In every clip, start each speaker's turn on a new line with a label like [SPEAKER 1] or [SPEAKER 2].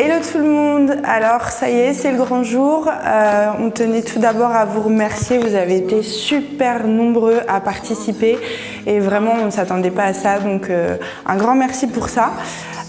[SPEAKER 1] Hello tout le monde, alors ça y est, c'est le grand jour. On tenait tout d'abord à vous remercier, vous avez été super nombreux à participer et vraiment on ne s'attendait pas à ça, donc un grand merci pour ça.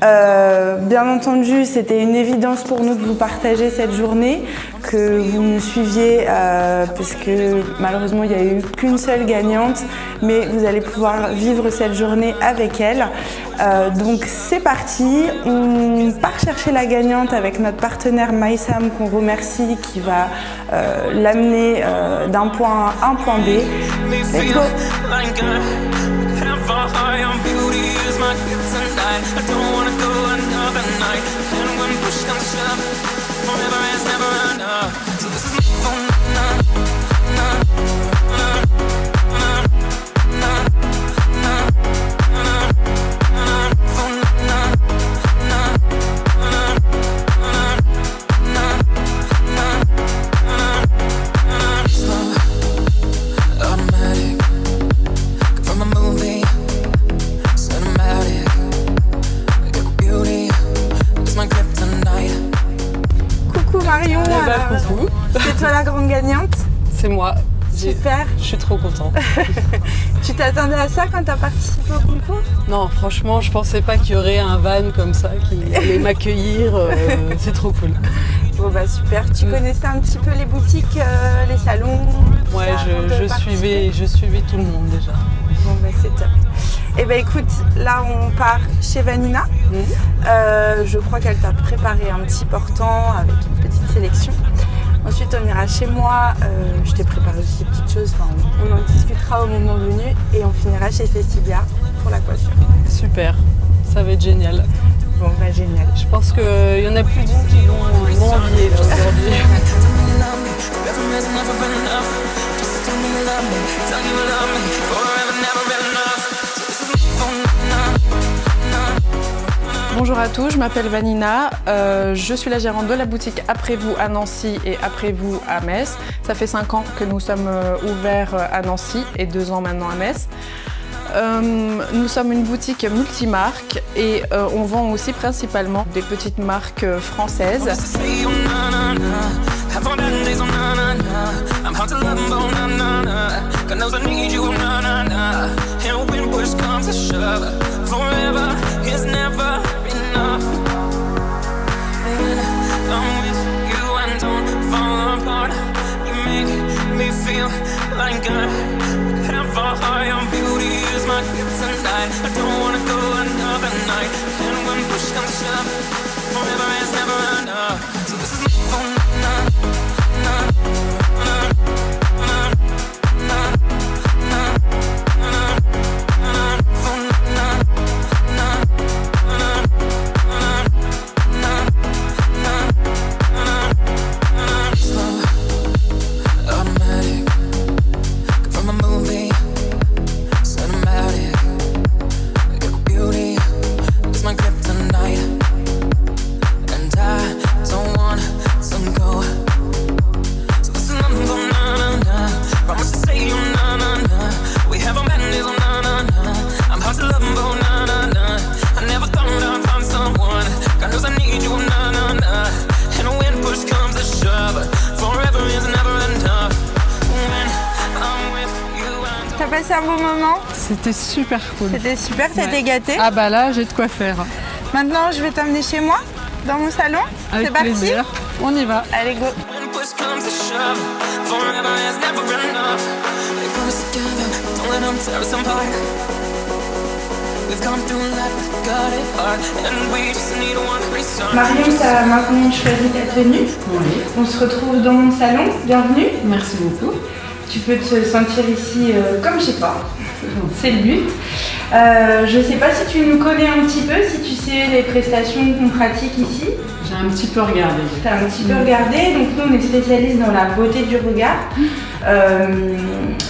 [SPEAKER 1] Bien entendu, c'était une évidence pour nous de vous partager cette journée, que vous nous suiviez parce que malheureusement il n'y a eu qu'une seule gagnante, mais vous allez pouvoir vivre cette journée avec elle. Donc c'est parti, on part chercher la gagnante avec notre partenaire MySam qu'on remercie, qui va l'amener d'un point A à un point B. Let's go. Marion,
[SPEAKER 2] coucou.
[SPEAKER 1] C'est toi la grande gagnante?
[SPEAKER 2] C'est moi.
[SPEAKER 1] Super.
[SPEAKER 2] Je suis trop contente.
[SPEAKER 1] Tu t'attendais à ça quand tu as participé au concours?
[SPEAKER 2] Non, franchement, je pensais pas qu'il y aurait un van comme ça qui allait m'accueillir. C'est trop cool.
[SPEAKER 1] Bon bah super. Tu connaissais un petit peu les boutiques, les salons?
[SPEAKER 2] Ouais, je suivais tout le monde déjà.
[SPEAKER 1] Bon bah c'est top. Et bah écoute, là on part chez Vanina. Je crois qu'elle t'a préparé un petit portant avec une petite sélection. Ensuite on ira chez moi, je t'ai préparé aussi des petites choses, enfin, on en discutera au moment venu et on finira chez Cecilia pour la coiffure.
[SPEAKER 2] Super, ça va être génial.
[SPEAKER 1] Bon bah génial.
[SPEAKER 2] Je pense qu'il y en a plus d'une qui vont envier aujourd'hui.
[SPEAKER 3] Bonjour à tous, je m'appelle Vanina, je suis la gérante de la boutique Après vous à Nancy et Après vous à Metz. Ça fait 5 ans que nous sommes ouverts à Nancy et 2 ans maintenant à Metz. Nous sommes une boutique multimarque et on vend aussi principalement des petites marques françaises.
[SPEAKER 1] T'as passé un bon moment?
[SPEAKER 2] C'était super cool.
[SPEAKER 1] C'était super, t'as été gâtée?
[SPEAKER 2] Ah bah là, j'ai de quoi faire.
[SPEAKER 1] Maintenant, je vais t'emmener chez moi, dans mon salon.
[SPEAKER 2] Avec
[SPEAKER 1] C'est parti?
[SPEAKER 2] plaisir. On y va.
[SPEAKER 1] Allez, go! Marion, t'as maintenant choisi ta tenue.
[SPEAKER 4] Oui.
[SPEAKER 1] On se retrouve dans mon salon. Bienvenue.
[SPEAKER 4] Merci beaucoup.
[SPEAKER 1] Tu peux te sentir ici comme chez toi. C'est le but. Je sais pas si tu nous connais un petit peu, si tu sais les prestations qu'on pratique ici.
[SPEAKER 4] J'ai un petit peu regardé.
[SPEAKER 1] Tu as un petit peu regardé. Donc nous, on est spécialistes dans la beauté du regard.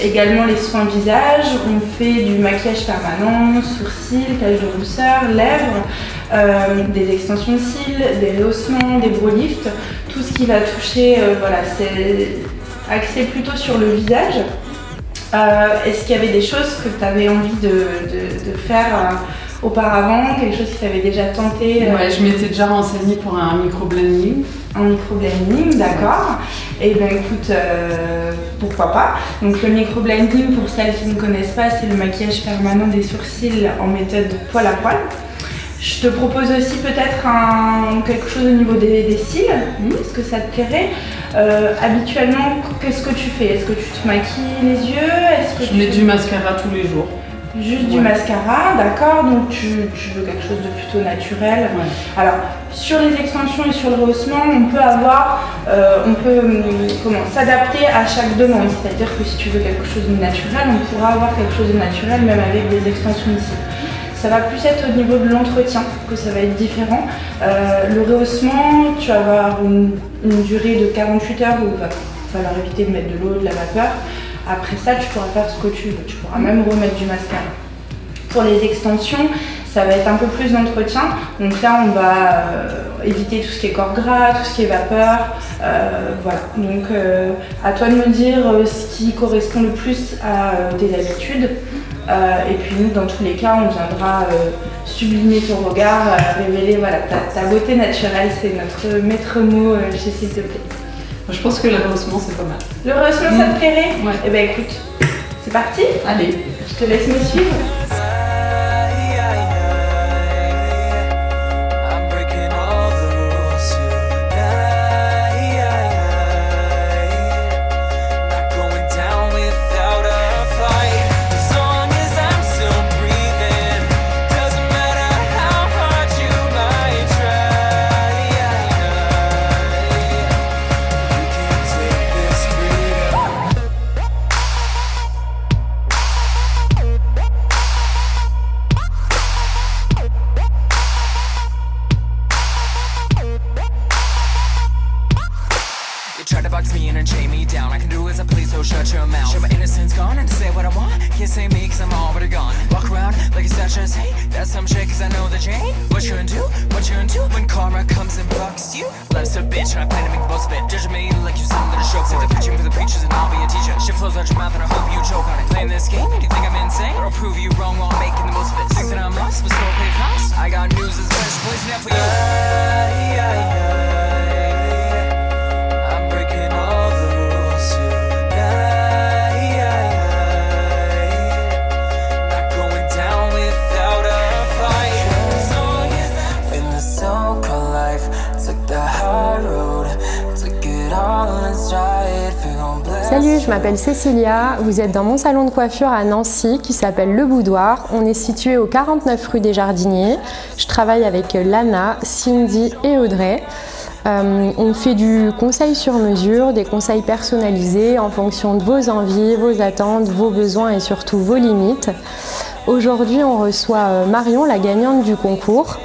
[SPEAKER 1] Également les soins visage. On fait du maquillage permanent, sourcils, taches de rousseur, lèvres, des extensions de cils, des rehaussements, des brow lifts. Tout ce qui va toucher, voilà, c'est axé plutôt sur le visage. Est-ce qu'il y avait des choses que tu avais envie de faire auparavant, quelque chose qui t'avait déjà tenté?
[SPEAKER 4] Ouais, je m'étais déjà renseignée pour un microblending.
[SPEAKER 1] Un microblending, d'accord. Et ben écoute, pourquoi pas. Donc le microblending, pour celles qui ne connaissent pas, c'est le maquillage permanent des sourcils en méthode poil à poil. Je te propose aussi peut-être quelque chose au niveau des cils. Est-ce que ça te plairait? Habituellement, qu'est-ce que tu fais? Est-ce que tu te maquilles les yeux?
[SPEAKER 4] Je mets du mascara tous les jours.
[SPEAKER 1] Juste du mascara, d'accord. Donc tu veux quelque chose de plutôt naturel.
[SPEAKER 4] Ouais.
[SPEAKER 1] Alors, sur les extensions et sur le rehaussement, on peut s'adapter à chaque demande. C'est-à-dire que si tu veux quelque chose de naturel, on pourra avoir quelque chose de naturel même avec des extensions ici. Ça va plus être au niveau de l'entretien que ça va être différent. Le rehaussement, tu vas avoir une durée de 48 heures où il va falloir éviter de mettre de l'eau, de la vapeur. Après ça, tu pourras faire ce que tu veux. Tu pourras même remettre du mascara. Pour les extensions, ça va être un peu plus d'entretien. Donc là, on va éviter tout ce qui est corps gras, tout ce qui est vapeur. Voilà. Donc à toi de me dire ce qui correspond le plus à tes habitudes. Et puis nous, dans tous les cas, on viendra sublimer ton regard, révéler voilà, ta beauté naturelle. C'est notre maître mot chez S'il te plaît.
[SPEAKER 4] Je pense que le rehaussement, c'est pas mal.
[SPEAKER 1] Le rehaussement, ça te plairait?
[SPEAKER 4] Ouais.
[SPEAKER 1] Eh ben écoute, c'est parti.
[SPEAKER 4] Allez.
[SPEAKER 1] Je te laisse me suivre.
[SPEAKER 5] Try to box me in and chain me down. I can do as I please, so shut your mouth. Show my innocence gone and say what I want. Can't say me cause I'm already gone. Walk around like it's such as hate. That's some shit cause I know that you ain't. What you gonna do? What you gonna do when karma comes and fucks you? Life's a bitch and I plan to make the most of it. Judge me like you something to show for. Say the preaching for the preachers and I'll be a teacher. Shit flows out your mouth and I hope you choke on it. Playing this game, do you think I'm insane? Or I'll prove you wrong while I'm making the most of it. Think that I'm lost, but still play fast. I got news that's best poison out for you.
[SPEAKER 6] Salut, je m'appelle Cécilia, vous êtes dans mon salon de coiffure à Nancy qui s'appelle Le Boudoir. On est situé au 49 rue des Jardiniers. Je travaille avec Lana, Cindy et Audrey. On fait du conseil sur mesure, des conseils personnalisés en fonction de vos envies, vos attentes, vos besoins et surtout vos limites. Aujourd'hui, on reçoit Marion, la gagnante du concours.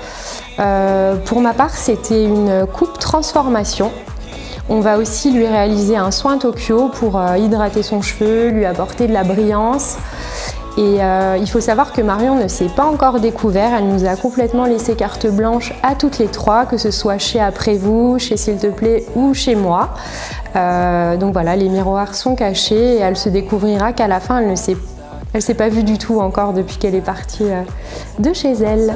[SPEAKER 6] Pour ma part, c'était une coupe transformation. On va aussi lui réaliser un soin Tokyo pour hydrater son cheveu, lui apporter de la brillance. Et il faut savoir que Marion ne s'est pas encore découvert, elle nous a complètement laissé carte blanche à toutes les trois, que ce soit chez Après vous, chez S'il te plaît ou chez moi. Donc voilà, les miroirs sont cachés et elle se découvrira qu'à la fin, elle ne s'est pas vue du tout encore depuis qu'elle est partie de chez elle.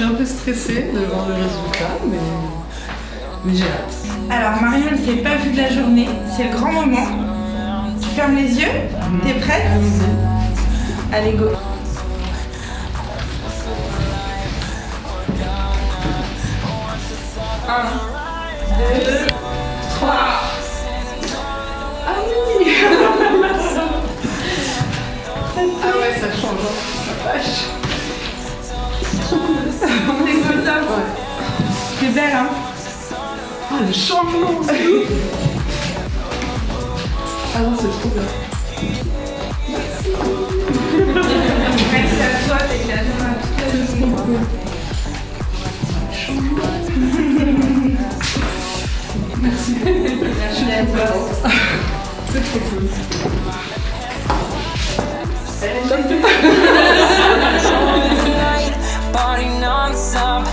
[SPEAKER 4] suis un peu stressée devant le résultat, mais j'ai hâte.
[SPEAKER 1] Alors Marion ne s'est pas vue de la journée, c'est le grand moment. Tu fermes les yeux, t'es prête? Allez go. Un, deux, trois.
[SPEAKER 4] Ah oui. Ah ouais, ça change. La vache.
[SPEAKER 1] C'est comme ça. C'est belle, hein?
[SPEAKER 4] Ah, le changement, c'est ouf. Ah non, c'est trop bien.
[SPEAKER 1] Merci à toi, t'es la
[SPEAKER 4] Merci.
[SPEAKER 1] Merci à toi.
[SPEAKER 4] C'est trop cool.
[SPEAKER 5] Party non-stop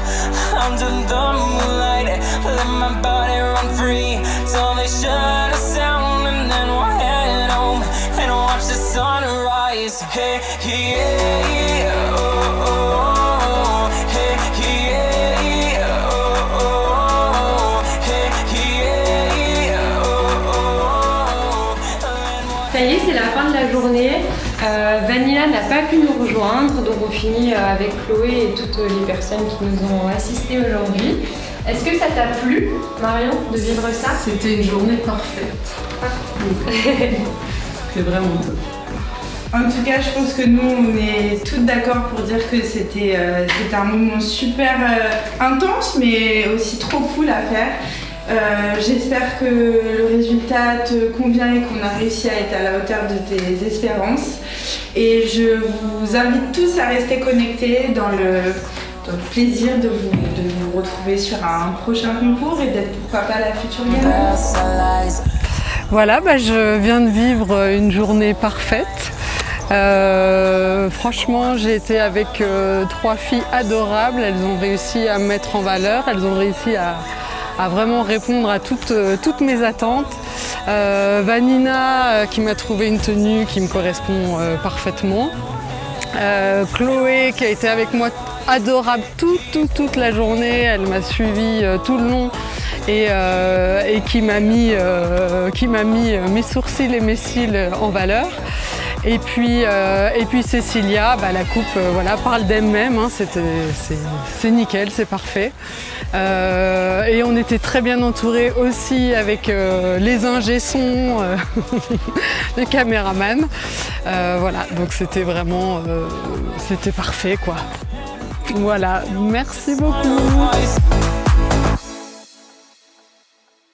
[SPEAKER 5] under the moonlight. Let my body run free till they shut us down, and then we'll head home and watch the sunrise. Hey, yeah, oh, oh, oh. Hey, yeah, oh, oh, oh. Hey, yeah, oh, oh, oh.
[SPEAKER 6] Ça y est, c'est la fin de la journée. Vanilla n'a pas pu nous rejoindre, donc on finit avec Chloé et toutes les personnes qui nous ont assistés aujourd'hui. Est-ce que ça t'a plu, Marion, de vivre ça?
[SPEAKER 4] C'était une journée parfaite. C'était vraiment top.
[SPEAKER 1] En tout cas, je pense que nous, on est toutes d'accord pour dire que c'était un moment super intense, mais aussi trop cool à faire. J'espère que le résultat te convient et qu'on a réussi à être à la hauteur de tes espérances. Et je vous invite tous à rester connectés dans le plaisir de vous retrouver sur un prochain concours et d'être pourquoi pas la future gagnante.
[SPEAKER 2] Voilà, je viens de vivre une journée parfaite. Franchement, j'ai été avec 3 filles adorables. Elles ont réussi à me mettre en valeur. Elles ont réussi à vraiment répondre à toutes mes attentes. Vanina qui m'a trouvé une tenue qui me correspond parfaitement. Chloé qui a été avec moi adorable toute la journée. Elle m'a suivie tout le long et qui m'a mis mes sourcils et mes cils en valeur. Et puis Cécilia, la coupe parle d'elle-même, hein, c'est nickel, c'est parfait. Et on était très bien entourés aussi avec les ingé-sons, les caméramans. Voilà, donc c'était vraiment c'était parfait quoi. Voilà, merci beaucoup.